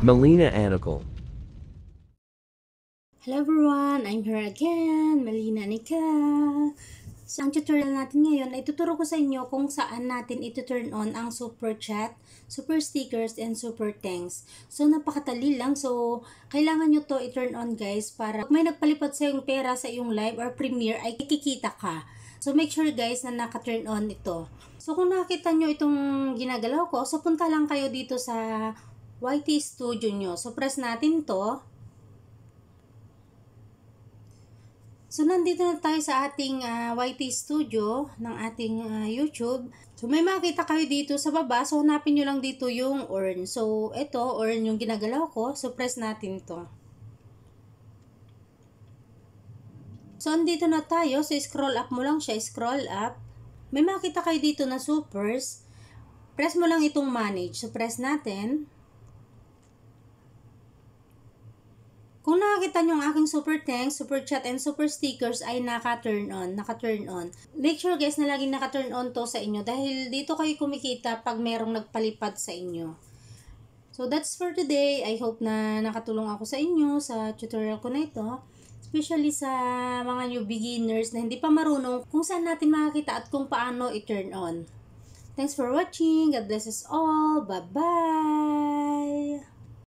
Melina Anical. Hello everyone, I'm here again, Melina Anical. So, ang tutorial natin ngayon ay tuturo ko sa inyo kung saan natin ito-turn on ang super chat, super stickers, and super thanks. So, napakadali lang. So, kailangan nyo to i-turn on guys para may nagpalipad sa yung pera sa iyong live or premiere ay kikita ka. So, make sure guys na naka-turn on ito. So, kung nakita nyo itong ginagalaw ko, so punta lang kayo dito sa YT Studio nyo. So, press natin to. So, nandito na tayo sa ating YT Studio ng ating YouTube. So, may makita kayo dito sa baba. So, hanapin nyo lang dito yung earn. So, ito, earn yung ginagalaw ko. So, press natin to. So, andito na tayo. So, scroll up mo lang siya. Scroll up. May makita kayo dito na supers. Press mo lang itong manage. So, press natin. Kung nakakita nyo ang aking super thanks, super chat, and super stickers ay naka-turn on. Make sure guys na laging naka-turn on to sa inyo dahil dito kayo kumikita pag merong nagpalipad sa inyo. So that's for today. I hope na nakatulong ako sa inyo sa tutorial ko na ito. Especially sa mga new beginners na hindi pa marunong kung saan natin makakita at kung paano i-turn on. Thanks for watching. God bless us all. Bye-bye!